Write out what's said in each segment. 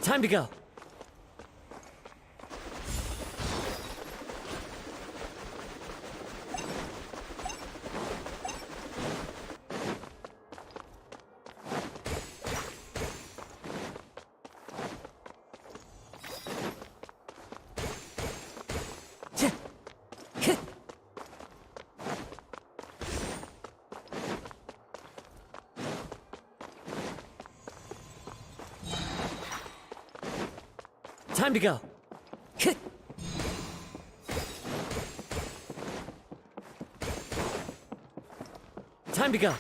Time to go. Time to go. Time to go.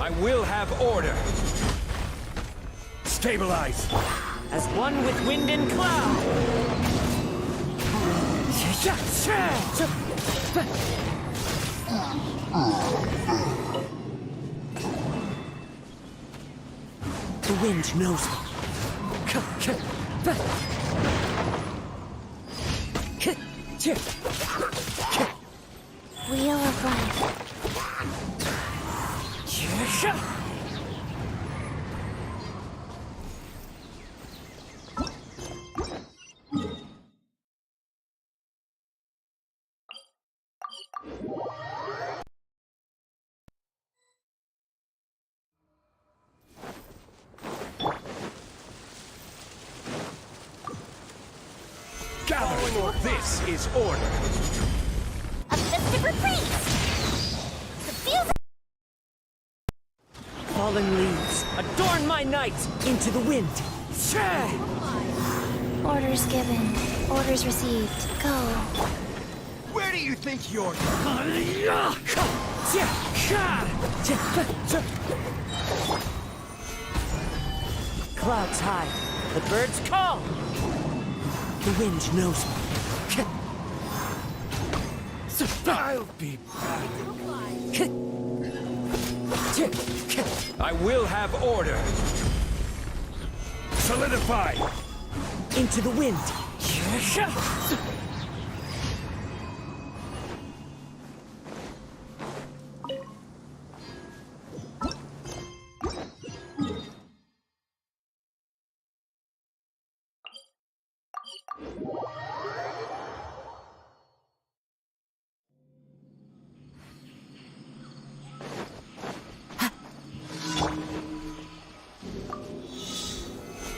I will have order. Stabilize. As one with wind and cloud. The wind knows me. Wheel of Life. Gather. This is order. A festive reprise! The fields Fallen leaves, adorn my night into the wind. Orders given. Orders received. Go. Where do you think you're Clouds high, the birds call. The wind knows me. I'll be back. I will have order. Solidify. Into the wind.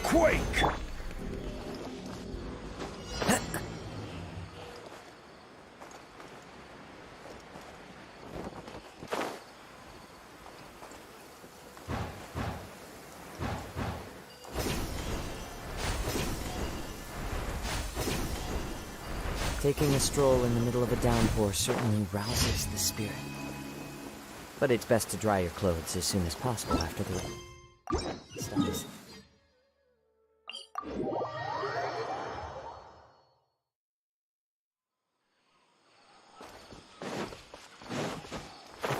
Quake. Taking a stroll in the middle of a downpour certainly rouses the spirit. But it's best to dry your clothes as soon as possible after the rain stops.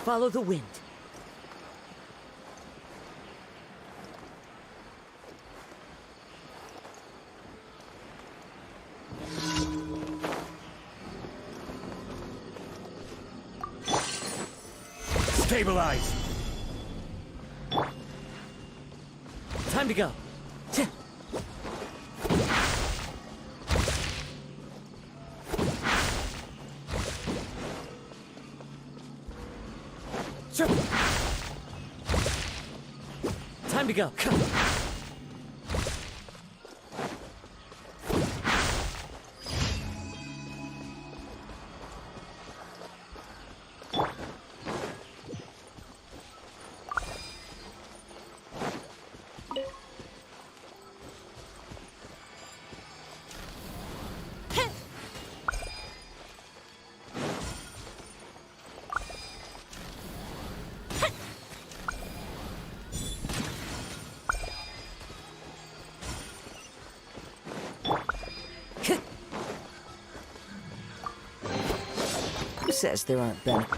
Follow the wind. Stabilize. Time to go. Time to go. Who says there aren't benefits?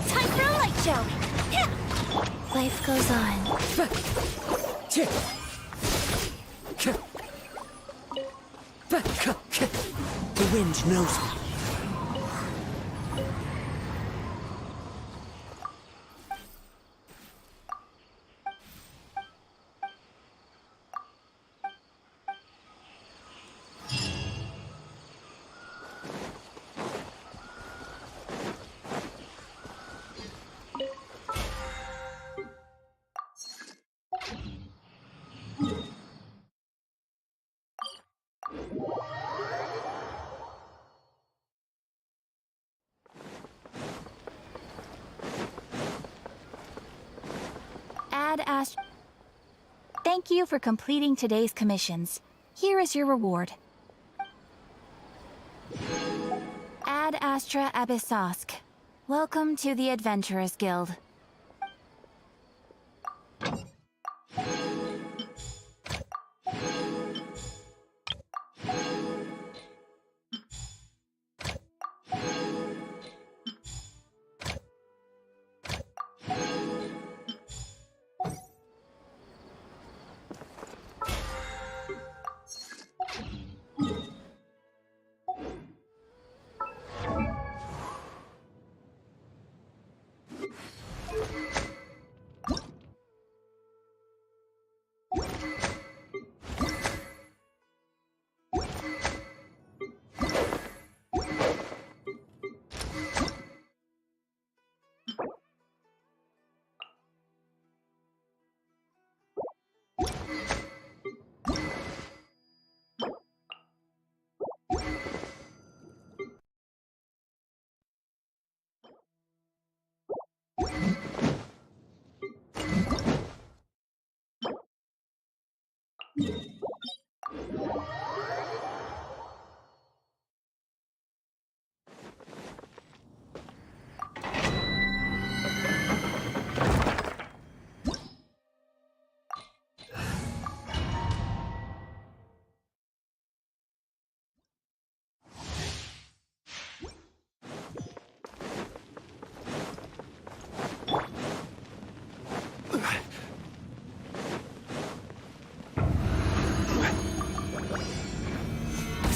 Time for a light show. Life goes on. The wind knows me. Ad Ast. Thank you for completing today's commissions. Here is your reward. Ad Astra Abyssosk. Welcome to the Adventurers Guild.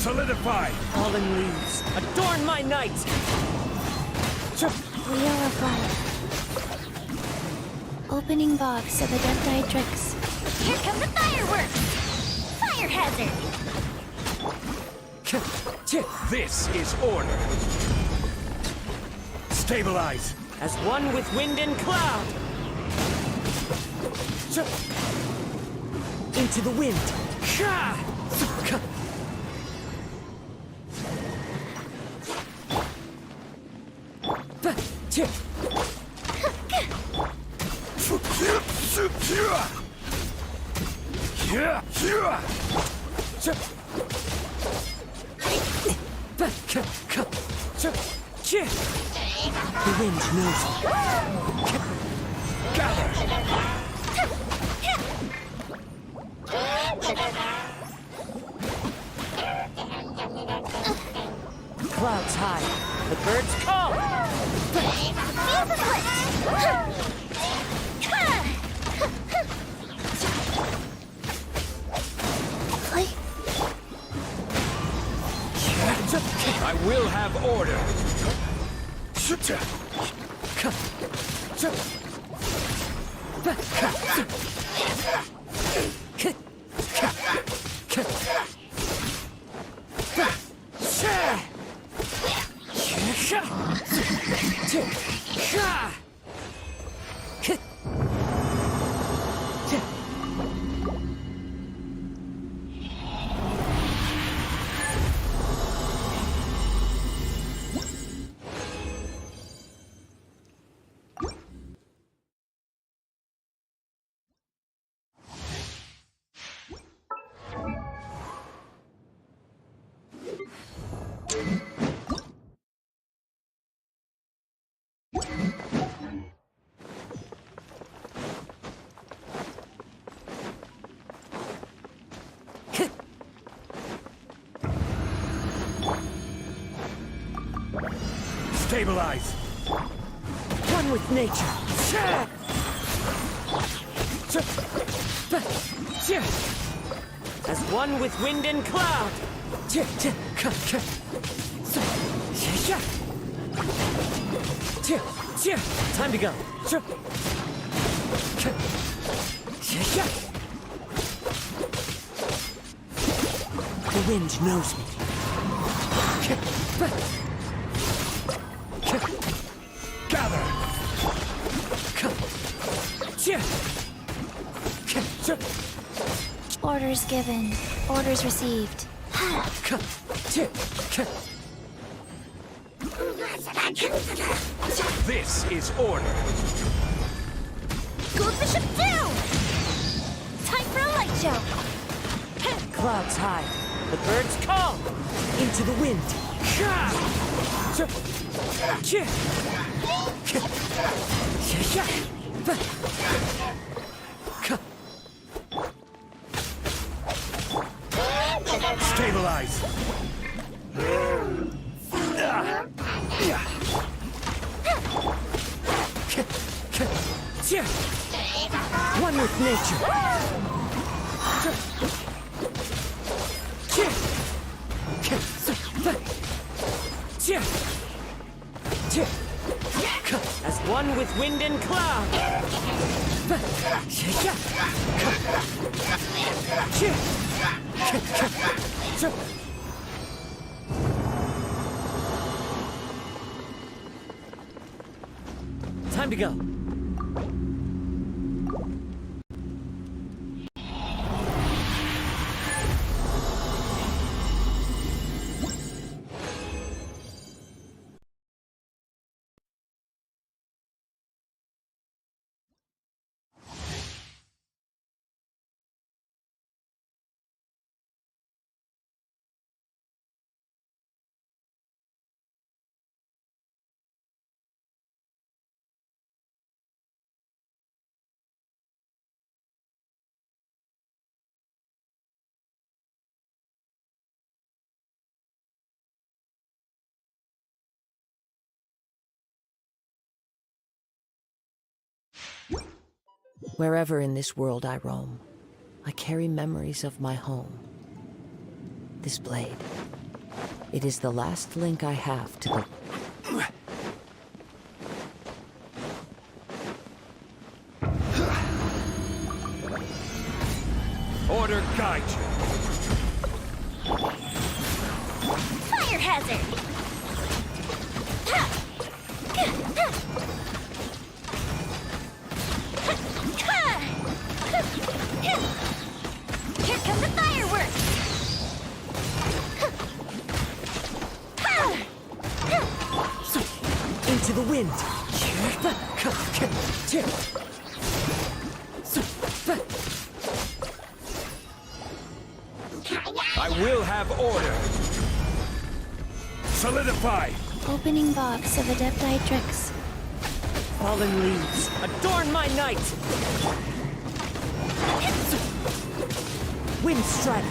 Solidify! Fallen leaves, adorn my night! We are afire. Opening box of the Death Dietrix. Here come the fireworks! Fire hazard! This is order. Stabilize! As one with wind and cloud! Into the wind! The wind knows me. Gather! Clouds high, the birds call! Feel the foot! I will have order. Stabilize! One with nature! As one with wind and cloud! Time to go! The wind knows me. Gather! Orders given. Orders received. This is order. Gold Bishop down! Time for a light show! Clouds high, the birds call. Into the wind. Stabilize. One with nature. As one with wind and cloud. Time to go. Wherever in this world I roam, I carry memories of my home. This blade, it is the last link I have to the... Order guide you. Fire hazard! Here come the fireworks! Into the wind! I will have order. Solidify. Opening box of Adepti Tricks. Fallen leaves, adorn my night! Wind strike!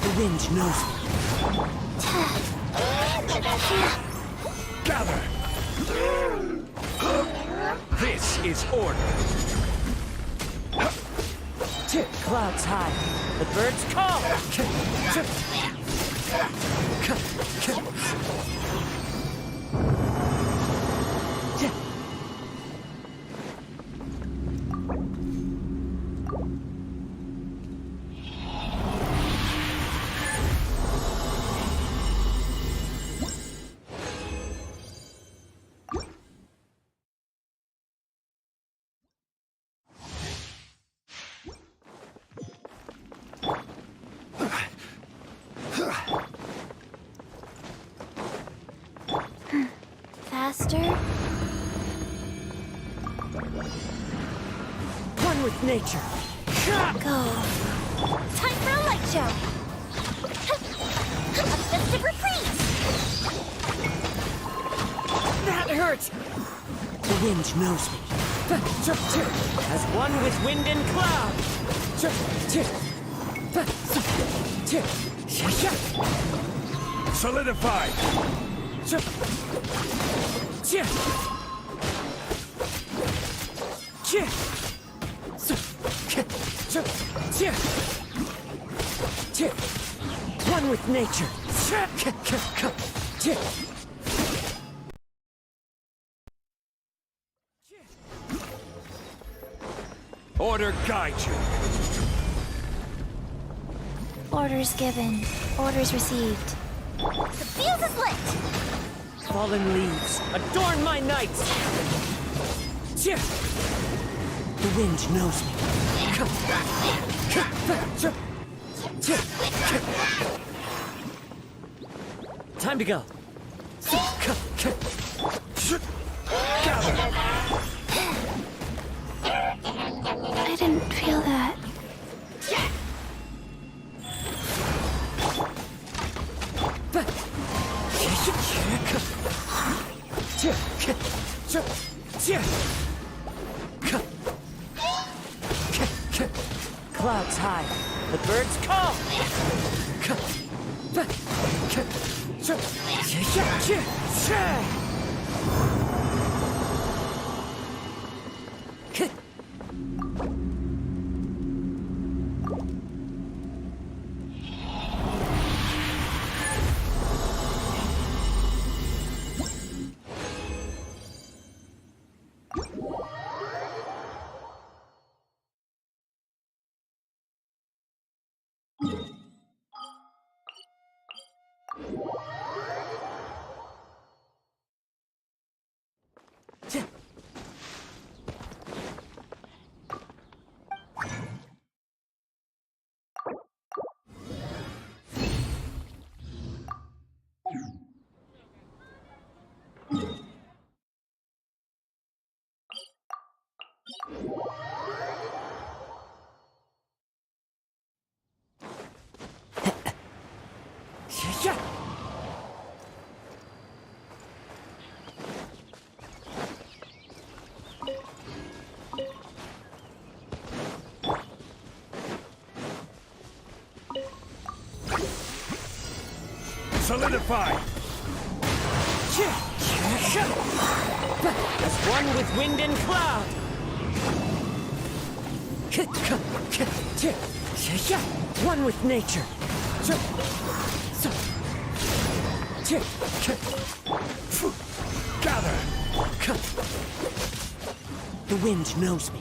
The wind knows me. Gather. This is order. Clouds high, the birds call. Faster? One with nature. Go. Time for a light show! A festive reprise! That hurts! The wind knows me. As one with wind and cloud. Solidify. One with nature. Order guide you. Orders given. Orders received. The fuse is lit! Fallen leaves, adorn my nights! The wind knows me. Time to go. I didn't feel that. Clouds high, the birds call. Solidify. As one with wind and cloud. One with nature. Gather. The wind knows me.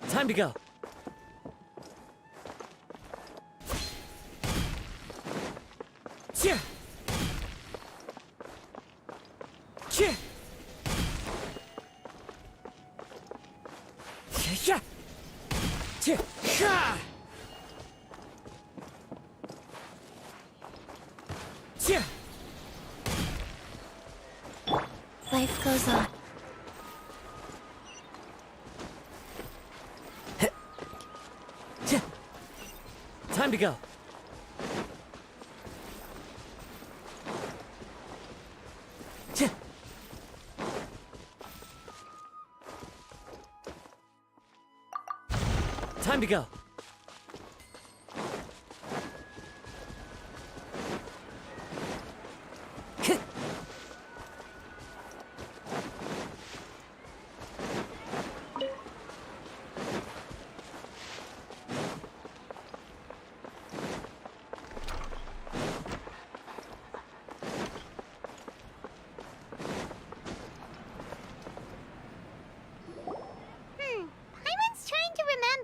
Time to go. Life goes on. Time to go. Time to go.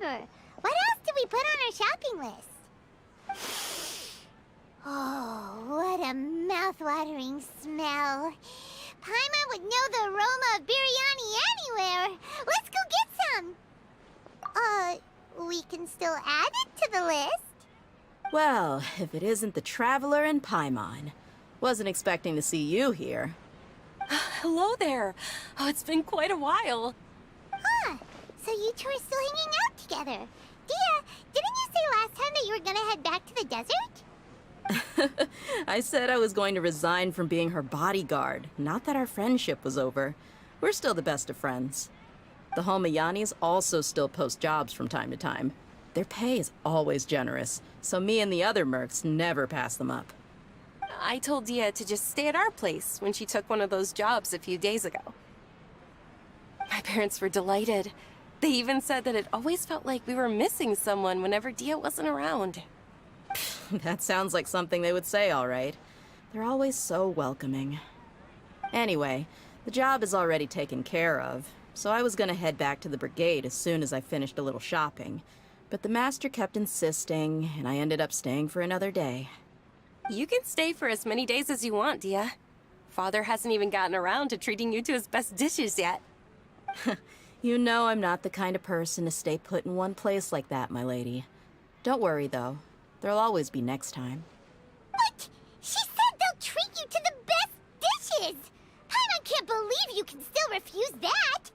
What else did we put on our shopping list? Oh, what a mouth-watering smell. Paimon would know the aroma of biryani anywhere. Let's go get some. We can still add it to the list. Well, if it isn't the Traveler and Paimon. Wasn't expecting to see you here. Hello there. Oh, it's been quite a while. Huh. So you two are still hanging out together. Dia, didn't you say last time that you were gonna head back to the desert? I said I was going to resign from being her bodyguard, not that our friendship was over. We're still the best of friends. The Homayanis also still post jobs from time to time. Their pay is always generous, so me and the other mercs never pass them up. I told Dia to just stay at our place when she took one of those jobs a few days ago. My parents were delighted. They even said that it always felt like we were missing someone whenever Dia wasn't around. That sounds like something they would say, all right. They're always so welcoming. Anyway, the job is already taken care of, so I was gonna head back to the brigade as soon as I finished a little shopping. But the master kept insisting, and I ended up staying for another day. You can stay for as many days as you want, Dia. Father hasn't even gotten around to treating you to his best dishes yet. You know I'm not the kind of person to stay put in one place like that, my lady. Don't worry, though. There'll always be next time. What? She said they'll treat you to the best dishes! Paimon can't believe you can still refuse that!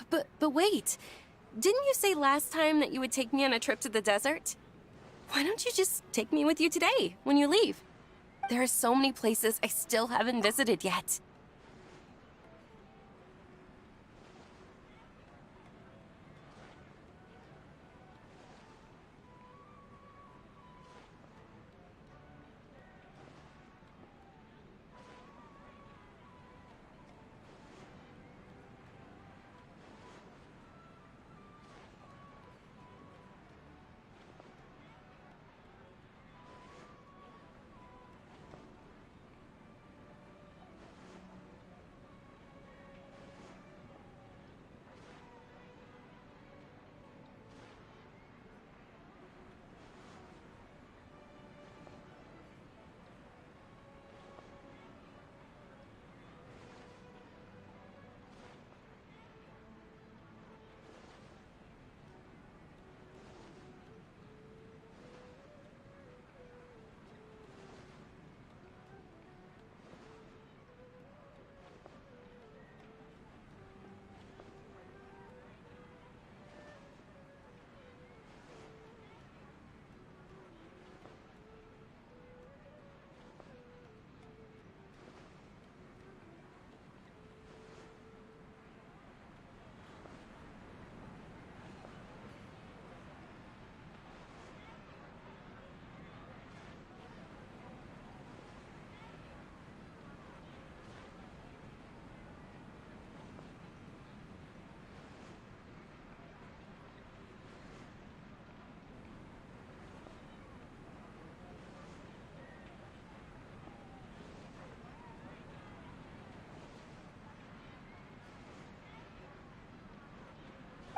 But wait. Didn't you say last time that you would take me on a trip to the desert? Why don't you just take me with you today, when you leave? There are so many places I still haven't visited yet.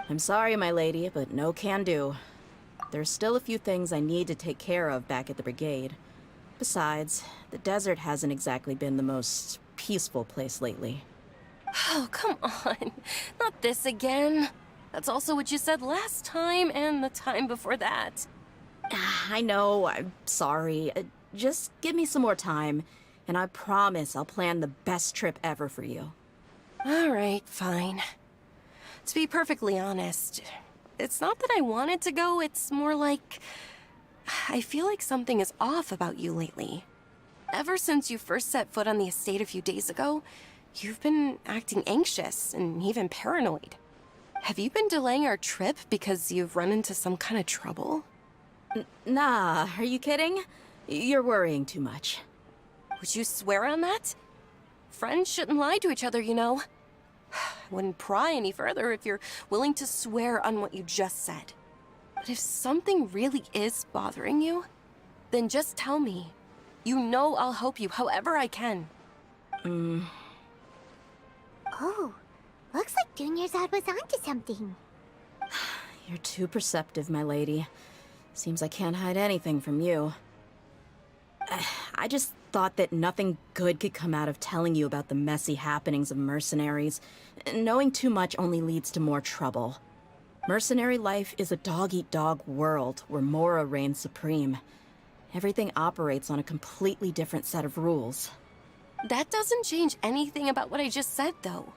I'm sorry, my lady, but no can do. There's still a few things I need to take care of back at the brigade. Besides, the desert hasn't exactly been the most peaceful place lately. Oh, come on. Not this again. That's also what you said last time and the time before that. I know, I'm sorry. Just give me some more time, and I promise I'll plan the best trip ever for you. All right, fine. To be perfectly honest, it's not that I wanted to go, it's more like... I feel like something is off about you lately. Ever since you first set foot on the estate a few days ago, you've been acting anxious and even paranoid. Have you been delaying our trip because you've run into some kind of trouble? Nah, are you kidding? You're worrying too much. Would you swear on that? Friends shouldn't lie to each other, you know. I wouldn't pry any further if you're willing to swear on what you just said. But if something really is bothering you, then just tell me. You know I'll help you however I can. Oh, looks like Dunyarzad was onto something. You're too perceptive, my lady. Seems I can't hide anything from you. I just thought that nothing good could come out of telling you about the messy happenings of mercenaries. Knowing too much only leads to more trouble. Mercenary life is a dog-eat-dog world where Mora reigns supreme. Everything operates on a completely different set of rules. That doesn't change anything about what I just said, though.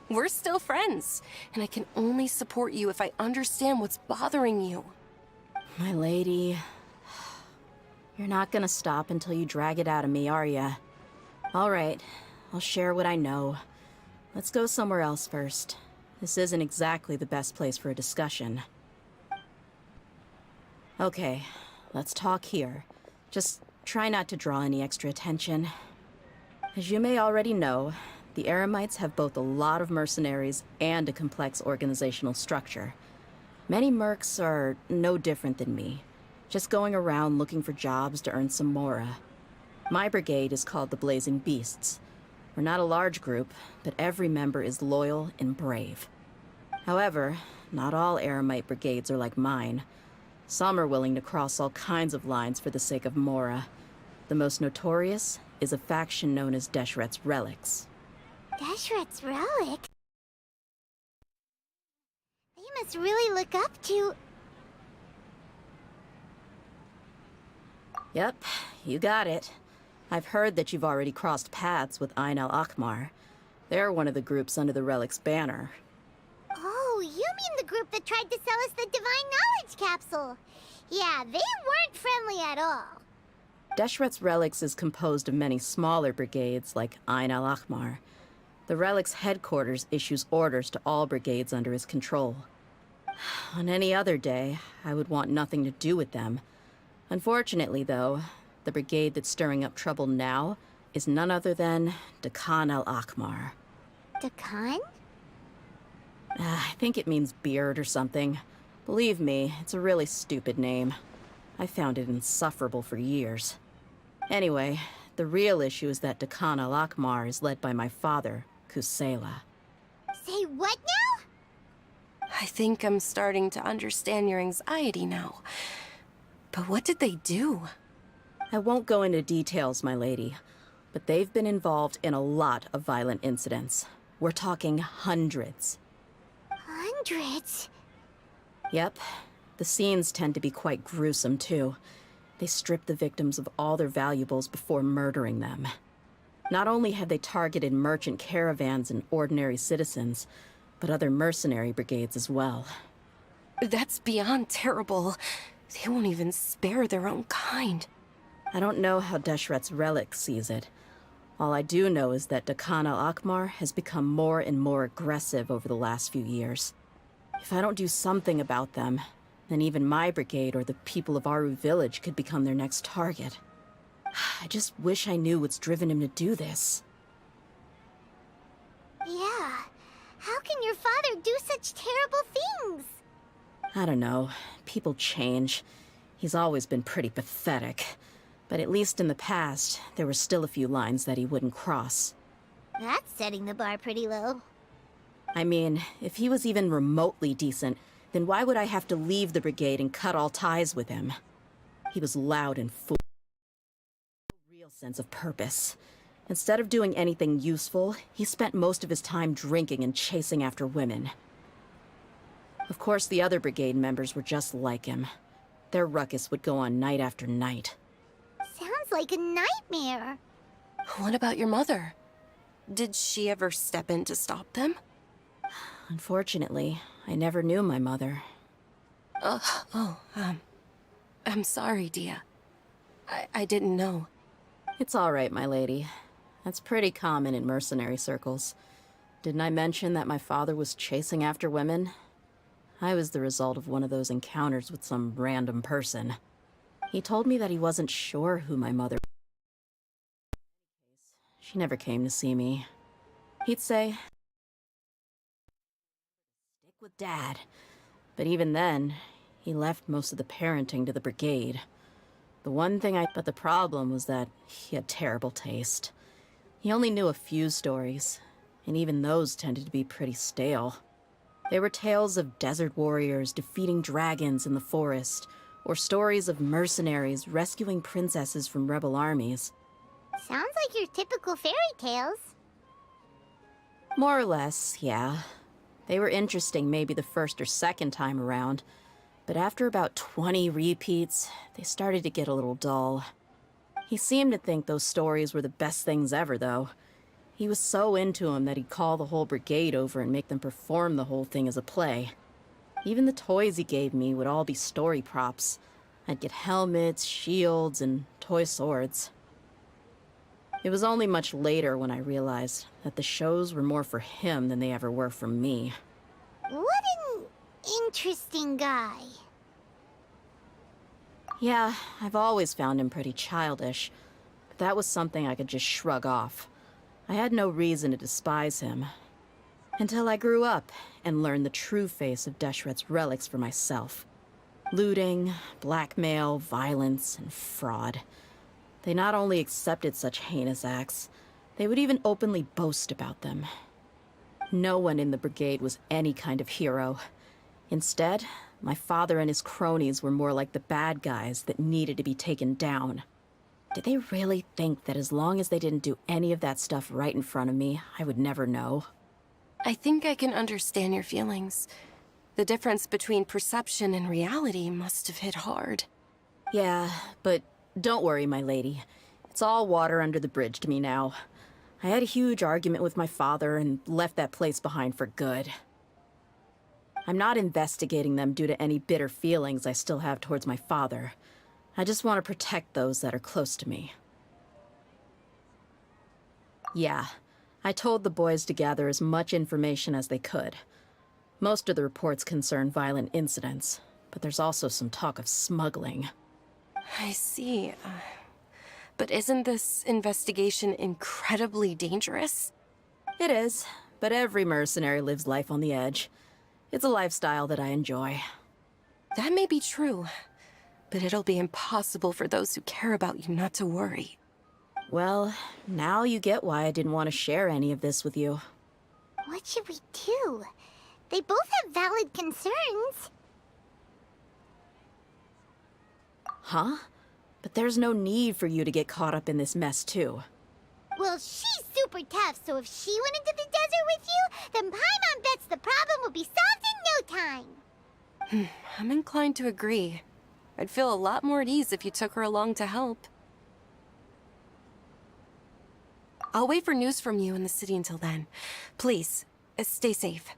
We're still friends, and I can only support you if I understand what's bothering you. My lady, you're not gonna stop until you drag it out of me, are ya? All right, I'll share what I know. Let's go somewhere else first. This isn't exactly the best place for a discussion. Okay, let's talk here. Just try not to draw any extra attention. As you may already know, the Eremites have both a lot of mercenaries and a complex organizational structure. Many mercs are no different than me, just going around looking for jobs to earn some mora. My brigade is called the Blazing Beasts. We're not a large group, but every member is loyal and brave. However, not all Eremite brigades are like mine. Some are willing to cross all kinds of lines for the sake of mora. The most notorious is a faction known as Deshret's Relics. Deshret's Relic? They must really look up to... Yep, you got it. I've heard that you've already crossed paths with Ain al-Akmar. They're one of the groups under the Relic's banner. Oh, you mean the group that tried to sell us the Divine Knowledge Capsule? Yeah, they weren't friendly at all. Deshret's Relics is composed of many smaller brigades like Ain al-Akmar. The Relic's headquarters issues orders to all brigades under his control. On any other day, I would want nothing to do with them. Unfortunately, though, the brigade that's stirring up trouble now is none other than Dakan al-Akmar. Dakan? I think it means beard or something. Believe me, it's a really stupid name. I found it insufferable for years. Anyway, the real issue is that Dakan al-Akmar is led by my father, Kusela. Say what now? I think I'm starting to understand your anxiety now. But what did they do? I won't go into details, my lady, but they've been involved in a lot of violent incidents. We're talking hundreds. Hundreds? Yep. The scenes tend to be quite gruesome, too. They strip the victims of all their valuables before murdering them. Not only have they targeted merchant caravans and ordinary citizens, but other mercenary brigades as well. That's beyond terrible. They won't even spare their own kind. I don't know how Deshret's Relic sees it. All I do know is that Dakan al-Akmar has become more and more aggressive over the last few years. If I don't do something about them, then even my brigade or the people of Aru village could become their next target. I just wish I knew what's driven him to do this. Yeah. How can your father do such terrible things? I don't know. People change. He's always been pretty pathetic. But at least in the past, there were still a few lines that he wouldn't cross. That's setting the bar pretty low. I mean, if he was even remotely decent, then why would I have to leave the brigade and cut all ties with him? He was loud and full. No real sense of purpose. Instead of doing anything useful, he spent most of his time drinking and chasing after women. Of course, the other brigade members were just like him. Their ruckus would go on night after night. Sounds like a nightmare. What about your mother? Did she ever step in to stop them? Unfortunately, I never knew my mother. I'm sorry, Dia. I didn't know. It's all right, my lady. That's pretty common in mercenary circles. Didn't I mention that my father was chasing after women? I was the result of one of those encounters with some random person. He told me that he wasn't sure who my mother was. She never came to see me. He'd say, "Stick with Dad." But even then, he left most of the parenting to the brigade. But the problem was that he had terrible taste. He only knew a few stories, and even those tended to be pretty stale. They were tales of desert warriors defeating dragons in the forest, or stories of mercenaries rescuing princesses from rebel armies. Sounds like your typical fairy tales. More or less, yeah. They were interesting maybe the first or second time around, but after about 20 repeats, they started to get a little dull. He seemed to think those stories were the best things ever, though. He was so into them that he'd call the whole brigade over and make them perform the whole thing as a play. Even the toys he gave me would all be story props. I'd get helmets, shields, and toy swords. It was only much later when I realized that the shows were more for him than they ever were for me. What an interesting guy. Yeah, I've always found him pretty childish, but that was something I could just shrug off. I had no reason to despise him. Until I grew up and learned the true face of Deshret's relics for myself. Looting, blackmail, violence, and fraud. They not only accepted such heinous acts, they would even openly boast about them. No one in the brigade was any kind of hero. Instead, my father and his cronies were more like the bad guys that needed to be taken down. Did they really think that as long as they didn't do any of that stuff right in front of me, I would never know? I think I can understand your feelings. The difference between perception and reality must have hit hard. Yeah, but don't worry, my lady. It's all water under the bridge to me now. I had a huge argument with my father and left that place behind for good. I'm not investigating them due to any bitter feelings I still have towards my father. I just want to protect those that are close to me. Yeah, I told the boys to gather as much information as they could. Most of the reports concern violent incidents, but there's also some talk of smuggling. I see. But isn't this investigation incredibly dangerous? It is, but every mercenary lives life on the edge. It's a lifestyle that I enjoy. That may be true, but it'll be impossible for those who care about you not to worry. Well, now you get why I didn't want to share any of this with you. What should we do? They both have valid concerns. Huh? But there's no need for you to get caught up in this mess, too. Well, she's super tough, so if she went into the desert with you, then Paimon bets the problem will be solved in no time. I'm inclined to agree. I'd feel a lot more at ease if you took her along to help. I'll wait for news from you in the city until then. Please, stay safe.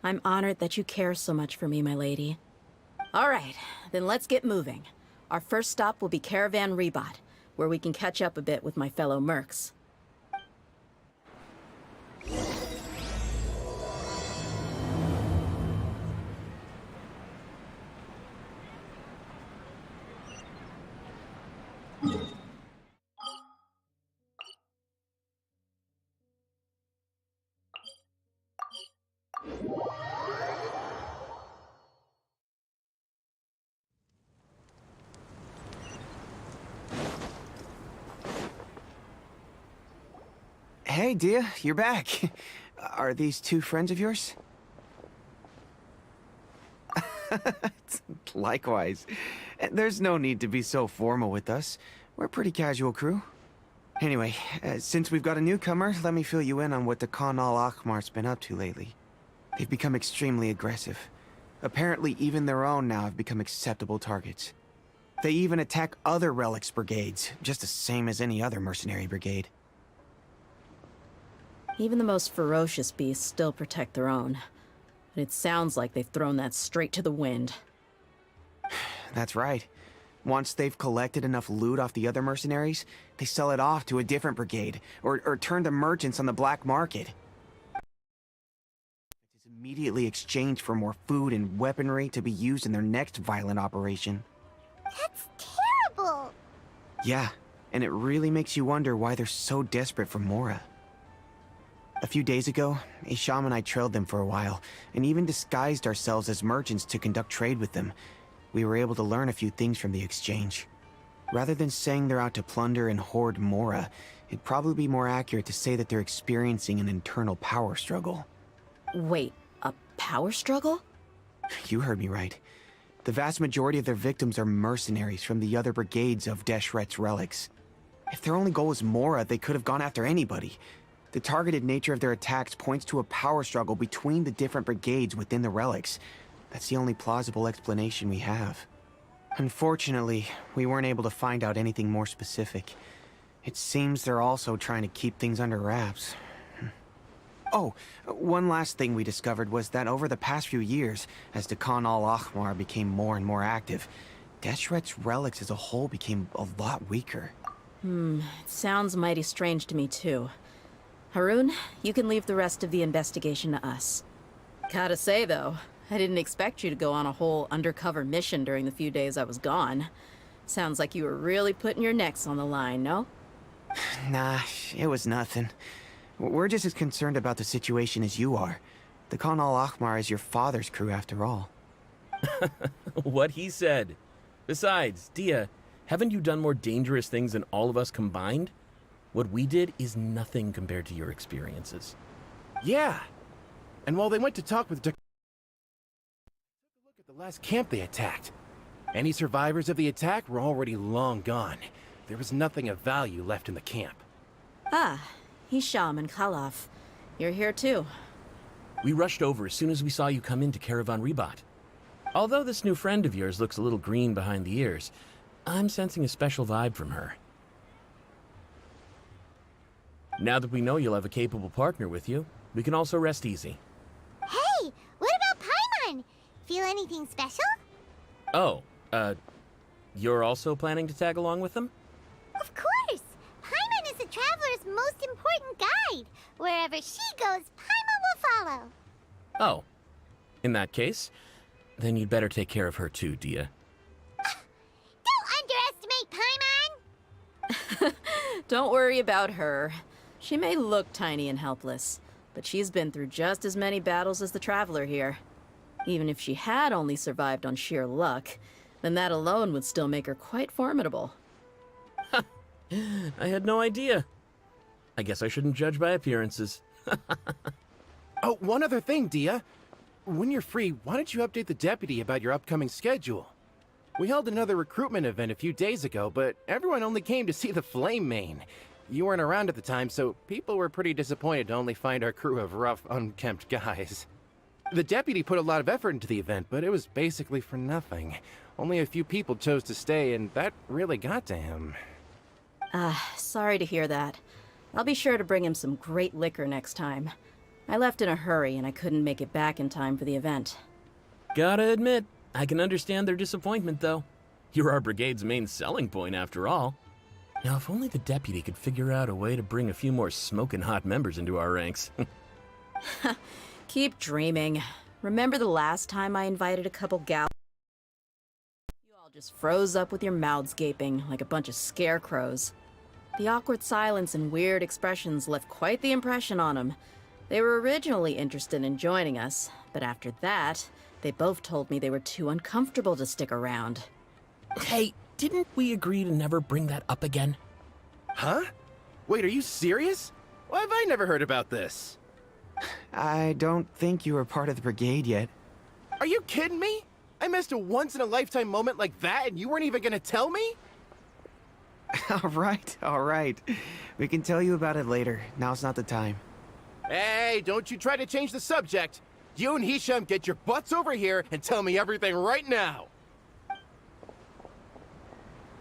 I'm honored that you care so much for me, my lady. All right, then let's get moving. Our first stop will be Caravan Rebot, where we can catch up a bit with my fellow mercs. Hey, Dia, you're back. Are these two friends of yours? Likewise. There's no need to be so formal with us. We're a pretty casual crew. Anyway, since we've got a newcomer, let me fill you in on what the Khan al-Ahmar's been up to lately. They've become extremely aggressive. Apparently, even their own now have become acceptable targets. They even attack other relics brigades, just the same as any other mercenary brigade. Even the most ferocious beasts still protect their own. But it sounds like they've thrown that straight to the wind. That's right. Once they've collected enough loot off the other mercenaries, they sell it off to a different brigade, or turn to merchants on the black market. It is immediately exchanged for more food and weaponry to be used in their next violent operation. That's terrible. Yeah, and it really makes you wonder why they're so desperate for Mora. A few days ago, Isham and I trailed them for a while, and even disguised ourselves as merchants to conduct trade with them. We were able to learn a few things from the exchange. Rather than saying they're out to plunder and hoard Mora, it'd probably be more accurate to say that they're experiencing an internal power struggle. Wait, A power struggle? You heard me right. The vast majority of their victims are mercenaries from the other brigades of Deshret's relics. If their only goal was Mora, they could have gone after anybody. The targeted nature of their attacks points to a power struggle between the different brigades within the relics. That's the only plausible explanation we have. Unfortunately, we weren't able to find out anything more specific. It seems they're also trying to keep things under wraps. Oh, one last thing we discovered was that over the past few years, as the Khan al-Ahmar became more and more active, Deshret's relics as a whole became a lot weaker. It sounds mighty strange to me, too. Harun, you can leave the rest of the investigation to us. Gotta say, though, I didn't expect you to go on a whole undercover mission during the few days I was gone. Sounds like you were really putting your necks on the line, no? Nah, it was nothing. We're just as concerned about the situation as you are. The Khan al-Ahmar is your father's crew, after all. What he said. Besides, Dia, haven't you done more dangerous things than all of us combined? What we did is nothing compared to your experiences. Yeah. And while they went to talk with took a look at the last camp they attacked. Any survivors of the attack were already long gone. There was nothing of value left in the camp. Ah, Hisham and Khalaf. You're here too. We rushed over as soon as we saw you come into Caravan Ribat. Although this new friend of yours looks a little green behind the ears, I'm sensing a special vibe from her. Now that we know you'll have a capable partner with you, we can also rest easy. Hey, what about Paimon? Feel anything special? Oh, you're also planning to tag along with them? Of course! Paimon is the traveler's most important guide. Wherever she goes, Paimon will follow. Oh. In that case, then you'd better take care of her too, Dia. Don't underestimate Paimon! Don't worry about her. She may look tiny and helpless, but she's been through just as many battles as the traveler here. Even if she had only survived on sheer luck, then that alone would still make her quite formidable. I had no idea. I guess I shouldn't judge by appearances. Oh, one other thing, Dia. When you're free, why don't you update the deputy about your upcoming schedule? We held another recruitment event a few days ago, but everyone only came to see the Flame Main. You weren't around at the time, so people were pretty disappointed to only find our crew of rough, unkempt guys. The deputy put a lot of effort into the event, but it was basically for nothing. Only a few people chose to stay, and that really got to him. Sorry to hear that. I'll be sure to bring him some great liquor next time. I left in a hurry, and I couldn't make it back in time for the event. Gotta admit, I can understand their disappointment, though. You're our brigade's main selling point, after all. Now, if only the deputy could figure out a way to bring a few more smoking hot members into our ranks. Keep dreaming. Remember the last time I invited a couple gals? You all just froze up with your mouths gaping like a bunch of scarecrows. The awkward silence and weird expressions left quite the impression on them. They were originally interested in joining us, but after that, they both told me they were too uncomfortable to stick around. Hey, didn't we agree to never bring that up again? Huh? Wait, are you serious? Why have I never heard about this? I don't think you were part of the brigade yet. Are you kidding me? I missed a once-in-a-lifetime moment like that and you weren't even gonna tell me? All right. We can tell you about it later. Now's not the time. Hey, don't you try to change the subject. You and Hisham get your butts over here and tell me everything right now.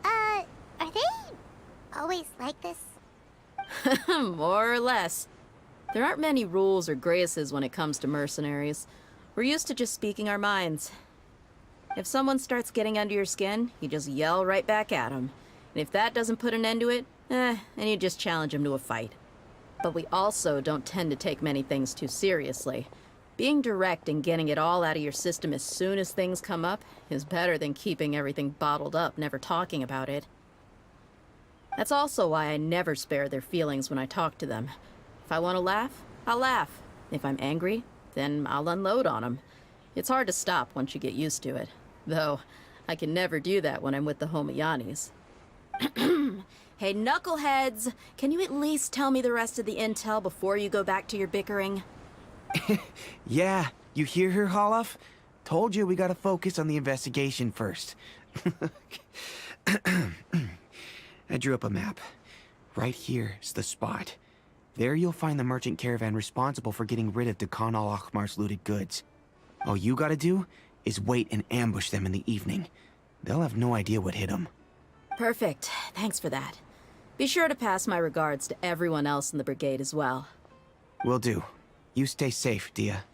Are they always like this? More or less. There aren't many rules or graces when it comes to mercenaries. We're used to just speaking our minds. If someone starts getting under your skin, you just yell right back at them. And if that doesn't put an end to it, then you just challenge them to a fight. But we also don't tend to take many things too seriously. Being direct and getting it all out of your system as soon as things come up is better than keeping everything bottled up, never talking about it. That's also why I never spare their feelings when I talk to them. If I want to laugh, I'll laugh. If I'm angry, then I'll unload on them. It's hard to stop once you get used to it. Though, I can never do that when I'm with the Homayanis. Hey, knuckleheads! Can you at least tell me the rest of the intel before you go back to your bickering? Yeah, You hear her, Holof? Told you we gotta focus on the investigation first. I drew up a map. Right here's the spot. There you'll find the merchant caravan responsible for getting rid of Khan al-Ahmar's looted goods. All you gotta do is wait and ambush them in the evening. They'll have no idea what hit them. Perfect. Thanks for that. Be sure to pass my regards to everyone else in the brigade as well. Will do. You stay safe, Dia.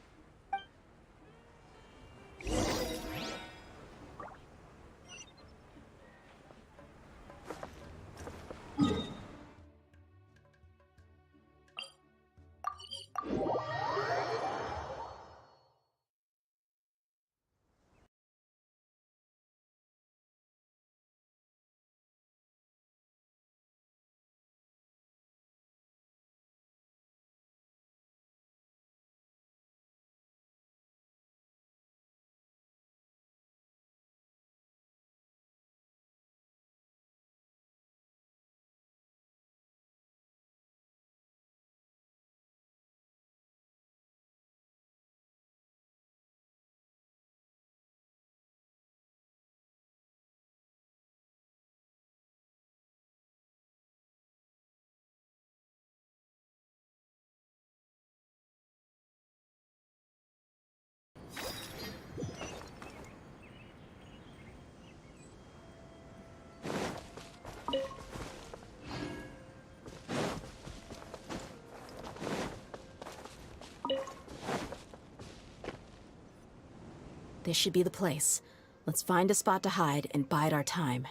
This should be the place. Let's find a spot to hide and bide our time.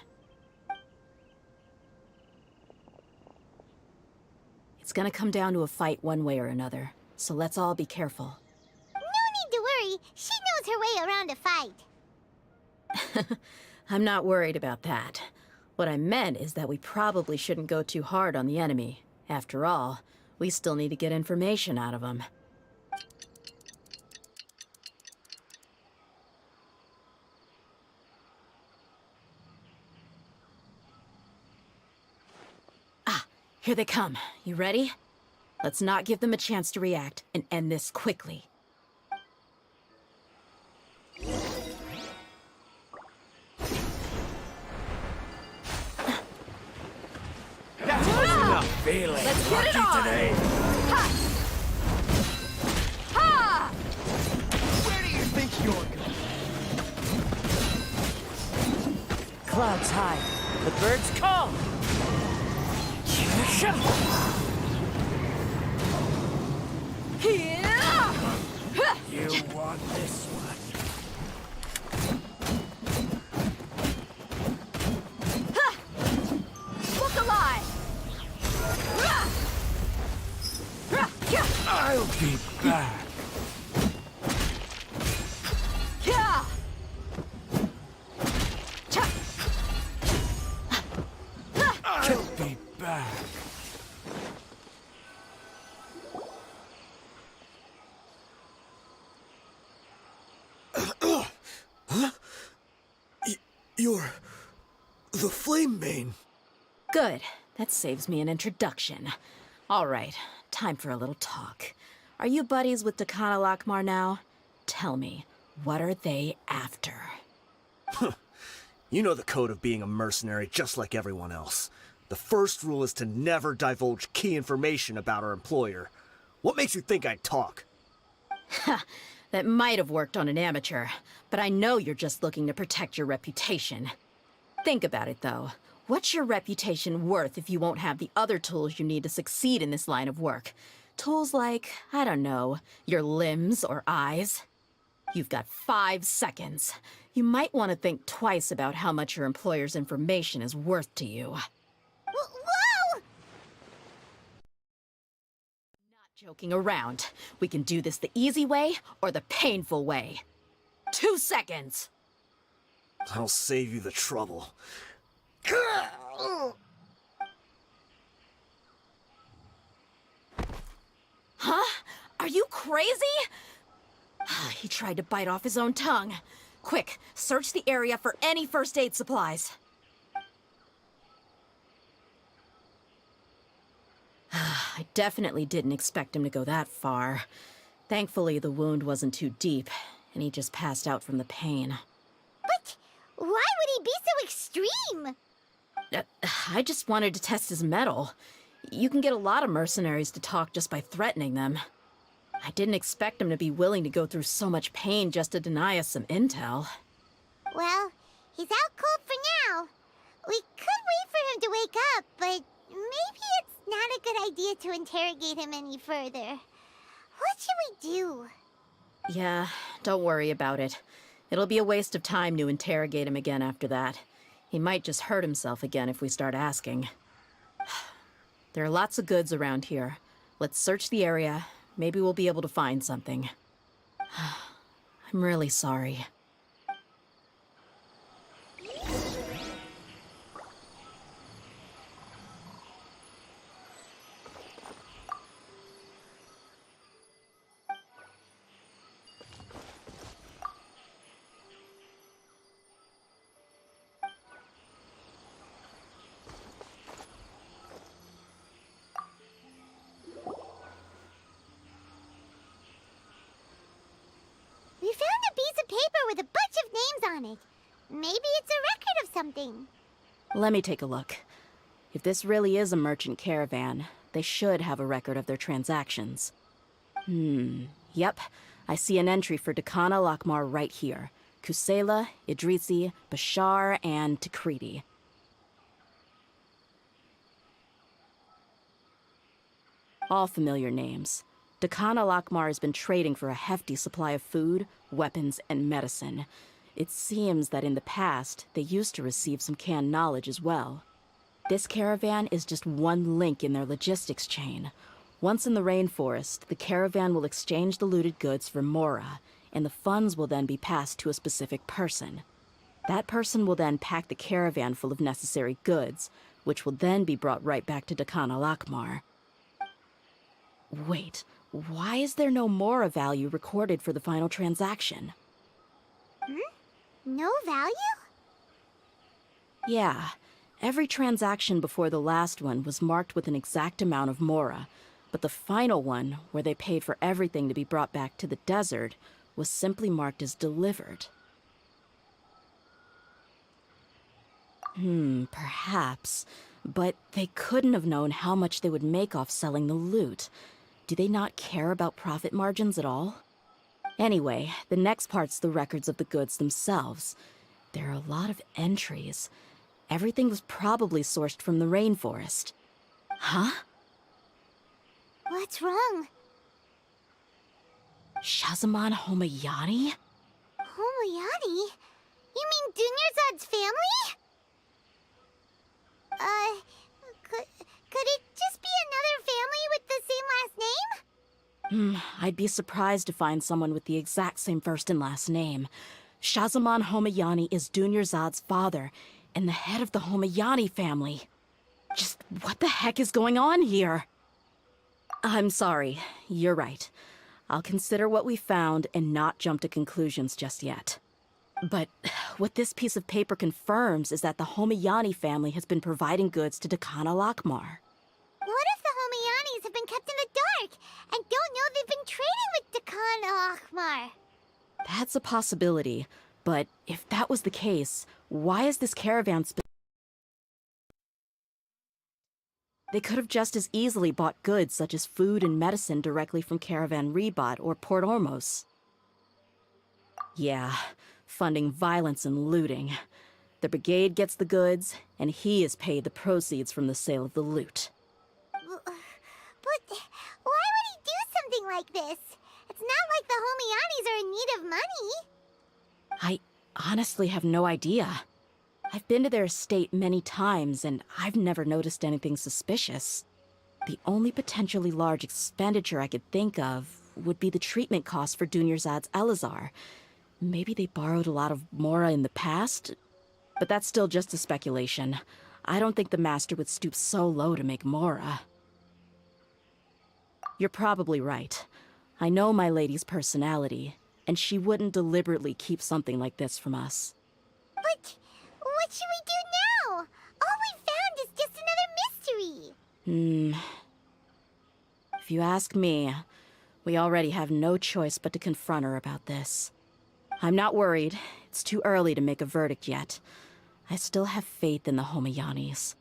It's gonna come down to a fight one way or another, so let's all be careful. No need to worry. She knows her way around a fight. I'm not worried about that. What I meant is that we probably shouldn't go too hard on the enemy. After all, we still need to get information out of them. Here they come. You ready? Let's not give them a chance to react and end this quickly. That's close enough. Feeling Let's get it on! today. Ha! Ha! Where do you think you're going? Clouds high. The birds come! You want this one? Look alive! I'll be back. I'll be back. You're the Flame Mane. Good. That saves me an introduction. All right, time for a little talk. Are you buddies with Khan al-Ahmar now? Tell me, what are they after? You know the code of being a mercenary just like everyone else. The first rule is to never divulge key information about our employer. What makes you think I'd talk? That might have worked on an amateur, but I know you're just looking to protect your reputation. Think about it, though. What's your reputation worth if you won't have the other tools you need to succeed in this line of work? Tools like, I don't know, your limbs or eyes? You've got 5 seconds. You might want to think twice about how much your employer's information is worth to you. Whoa! Joking around. We can do this the easy way or the painful way. 2 seconds! I'll save you the trouble. Huh? Are you crazy? He tried to bite off his own tongue. Quick, search the area for any first aid supplies. I definitely didn't expect him to go that far. Thankfully, the wound wasn't too deep, and he just passed out from the pain. But why would he be so extreme? I just wanted to test his mettle. You can get a lot of mercenaries to talk just by threatening them. I didn't expect him to be willing to go through so much pain just to deny us some intel. Well, he's out cold for now. We could wait for him to wake up, but maybe it's not a good idea to interrogate him any further. What should we do? Yeah, don't worry about it. It'll be a waste of time to interrogate him again after that. He might just hurt himself again if we start asking. There are lots of goods around here. Let's search the area. Maybe we'll be able to find something. I'm really sorry. We found a piece of paper with a bunch of names on it. Maybe it's a record of something. Let me take a look. If this really is a merchant caravan, they should have a record of their transactions. Yep. I see an entry for Dakana Lakmar right here. Kusela, Idrisi, Bashar, and Takriti. All familiar names. Dakana Lakmar has been trading for a hefty supply of food, weapons, and medicine. It seems that in the past, they used to receive some canned knowledge as well. This caravan is just one link in their logistics chain. Once in the rainforest, the caravan will exchange the looted goods for Mora, and the funds will then be passed to a specific person. That person will then pack the caravan full of necessary goods, which will then be brought right back to Dakana Lakmar. Wait, why is there no Mora value recorded for the final transaction? No value? Yeah, every transaction before the last one was marked with an exact amount of Mora, but the final one, where they paid for everything to be brought back to the desert, was simply marked as delivered. Perhaps, but they couldn't have known how much they would make off selling the loot. Do they not care about profit margins at all? Anyway, the next part's the records of the goods themselves. There are a lot of entries. Everything was probably sourced from the rainforest. Huh? What's wrong? Shazaman Homayani? Homayani? You mean Dunyarzad's family? Could it just be another family with the same last name? I'd be surprised to find someone with the exact same first and last name. Shazaman Homayani is Dunyarzad's father, and the head of the Homayani family. Just what the heck is going on here? I'm sorry, you're right. I'll consider what we found and not jump to conclusions just yet. But what this piece of paper confirms is that the Homayani family has been providing goods to Dakana Lakmar. What if the Homayanis have been kept in the dark and don't know they've been trading with Dakana Lakmar? That's a possibility, but if that was the case, why is this caravan They could have just as easily bought goods such as food and medicine directly from Caravan Rebat or Port Ormos. Yeah, funding violence and looting. The brigade gets the goods, and he is paid the proceeds from the sale of the loot. But why would he do something like this? It's not like the Homayanis are in need of money. I honestly have no idea. I've been to their estate many times, and I've never noticed anything suspicious. The only potentially large expenditure I could think of would be the treatment costs for Dunyarzad's Elazar. Maybe they borrowed a lot of Mora in the past? But that's still just a speculation. I don't think the Master would stoop so low to make Mora. You're probably right. I know my lady's personality, and she wouldn't deliberately keep something like this from us. But what should we do now? All we found is just another mystery. If you ask me, We already have no choice but to confront her about this. I'm not worried. It's too early to make a verdict yet. I still have faith in the Homayanis.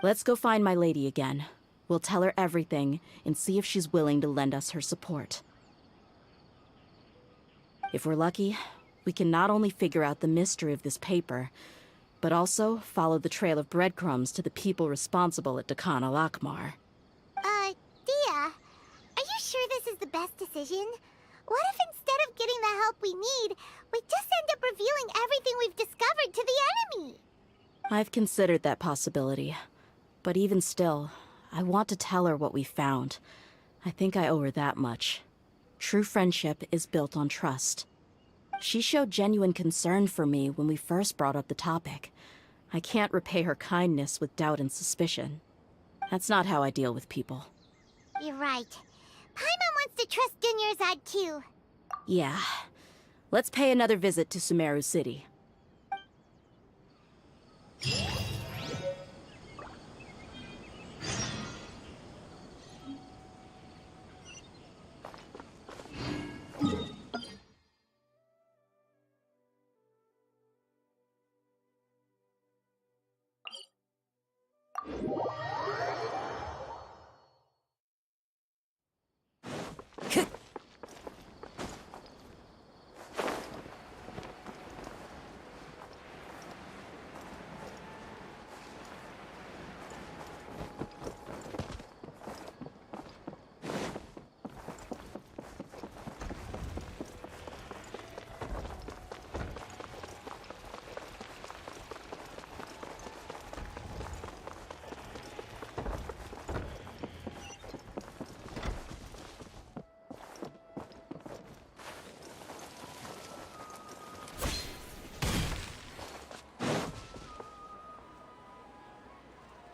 Let's go find my lady again. We'll tell her everything and see if she's willing to lend us her support. If we're lucky, we can not only figure out the mystery of this paper, but also follow the trail of breadcrumbs to the people responsible at Dakan al-Akmar. Dia, are you sure this is the best decision? What if instead of getting the help we need, we just end up revealing everything we've discovered to the enemy? I've considered that possibility. But even still, I want to tell her what we found. I think I owe her that much. True friendship is built on trust. She showed genuine concern for me when we first brought up the topic. I can't repay her kindness with doubt and suspicion. That's not how I deal with people. You're right. Paimon wants to trust Dunyarzad too. Yeah. Let's pay another visit to Sumeru City.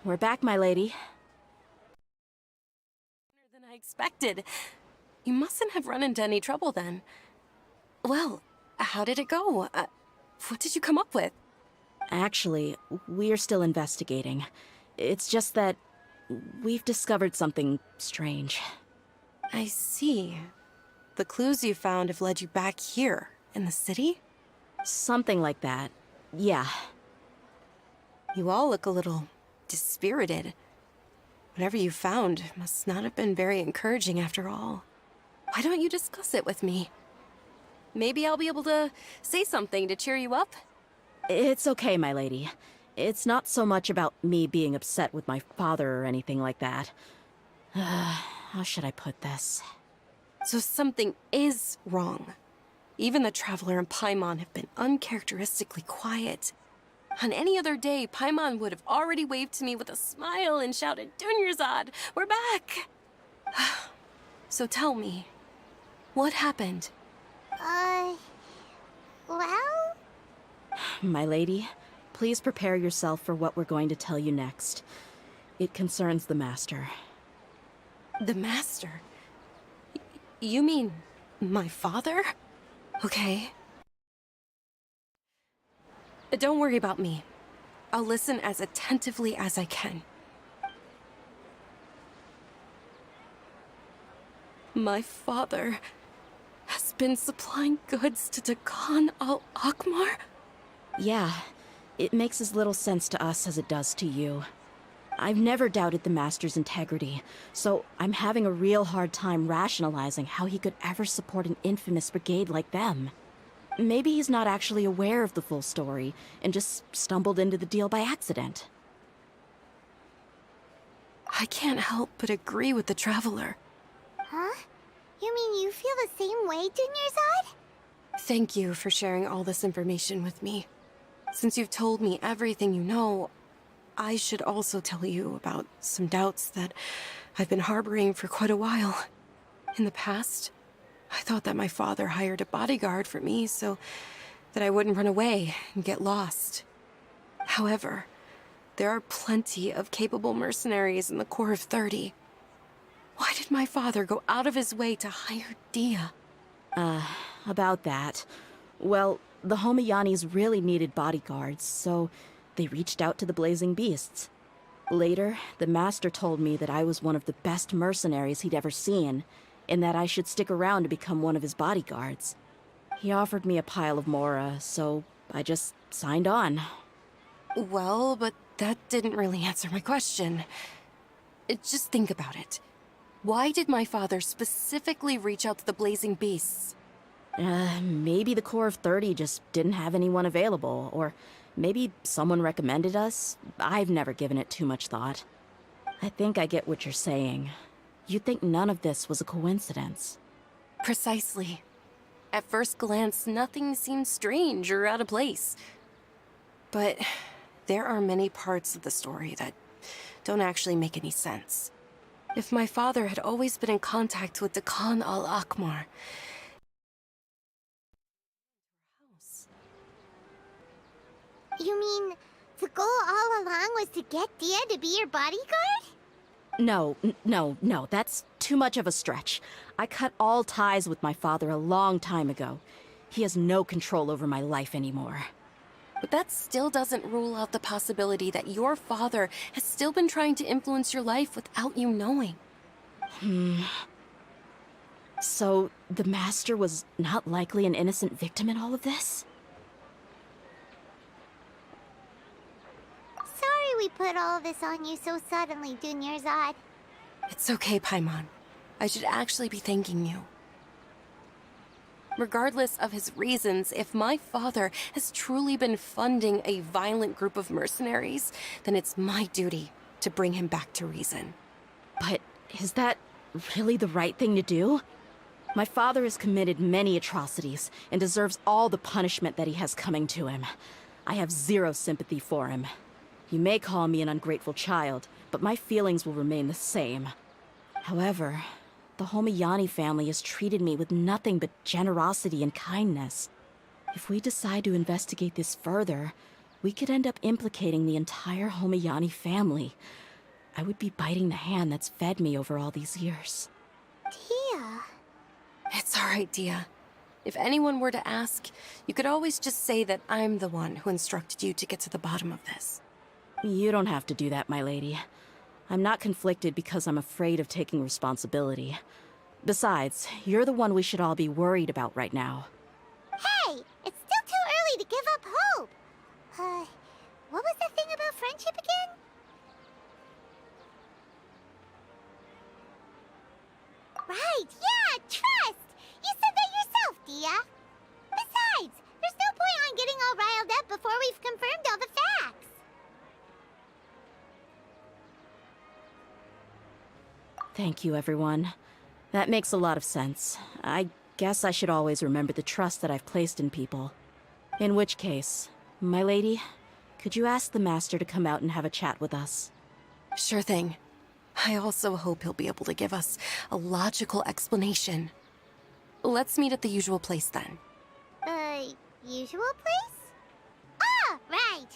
We're back, my lady. Than I expected. You mustn't have run into any trouble then. Well, how did it go? What did you come up with? Actually, we're still investigating. It's just that we've discovered something strange. I see. The clues you found have led you back here, in the city? Something like that. Yeah. You all look a little dispirited. Whatever you found must not have been very encouraging after all. Why don't you discuss it with me? Maybe I'll be able to say something to cheer you up? It's okay, my lady. It's not so much about me being upset with my father or anything like that. How should I put this? So something is wrong. Even the Traveler and Paimon have been uncharacteristically quiet. On any other day, Paimon would have already waved to me with a smile and shouted, "Dunyarzad, we're back!" So tell me, what happened? Well? My lady, please prepare yourself for what we're going to tell you next. It concerns the Master. The Master? You mean my father? Okay. Don't worry about me. I'll listen as attentively as I can. My father has been supplying goods to Dakan al-Akmar? Yeah, it makes as little sense to us as it does to you. I've never doubted the Master's integrity, so I'm having a real hard time rationalizing how he could ever support an infamous brigade like them. Maybe he's not actually aware of the full story and just stumbled into the deal by accident. I can't help but agree with the Traveler. Huh? You mean you feel the same way, Dunyarzad? Thank you for sharing all this information with me. Since you've told me everything you know, I should also tell you about some doubts that I've been harboring for quite a while. In the past, I thought that my father hired a bodyguard for me so that I wouldn't run away and get lost. However, there are plenty of capable mercenaries in the Corps of 30. Why did my father go out of his way to hire Dia? About that. Well, the Homayanis really needed bodyguards, so they reached out to the Blazing Beasts. Later, the Master told me that I was one of the best mercenaries he'd ever seen, and that I should stick around to become one of his bodyguards. He offered me a pile of mora, so I just signed on. Well, but that didn't really answer my question. Just think about it. Why did my father specifically reach out to the Blazing Beasts? Maybe the Corps of 30 just didn't have anyone available, or maybe someone recommended us. I've never given it too much thought. I think I get what you're saying. You'd think none of this was a coincidence. Precisely. At first glance, nothing seems strange or out of place. But there are many parts of the story that don't actually make any sense. If my father had always been in contact with the Khan al-Akmar... You mean the goal all along was to get Dia to be your bodyguard? No, that's too much of a stretch. I cut all ties with my father a long time ago. He has no control over my life anymore. But that still doesn't rule out the possibility that your father has still been trying to influence your life without you knowing. So, the Master was not likely an innocent victim in all of this? Sorry we put all of this on you so suddenly, Dunyarzad. It's okay, Paimon. I should actually be thanking you. Regardless of his reasons, if my father has truly been funding a violent group of mercenaries, then it's my duty to bring him back to reason. But is that really the right thing to do? My father has committed many atrocities and deserves all the punishment that he has coming to him. I have zero sympathy for him. You may call me an ungrateful child, but my feelings will remain the same. However, the Homiyani family has treated me with nothing but generosity and kindness. If we decide to investigate this further, we could end up implicating the entire Homiyani family. I would be biting the hand that's fed me over all these years. Dia... It's all right, Dia. If anyone were to ask, you could always just say that I'm the one who instructed you to get to the bottom of this. You don't have to do that, my lady. I'm not conflicted because I'm afraid of taking responsibility. Besides, you're the one we should all be worried about right now. Hey! It's still too early to give up hope! What was the thing about friendship again? Right, yeah, trust! You said that yourself, Dia! Besides, there's no point on getting all riled up before we've confirmed all the facts! Thank you, everyone. That makes a lot of sense. I guess I should always remember the trust that I've placed in people. In which case, my lady, could you ask the Master to come out and have a chat with us? Sure thing. I also hope he'll be able to give us a logical explanation. Let's meet at the usual place then. Usual place? Ah, right!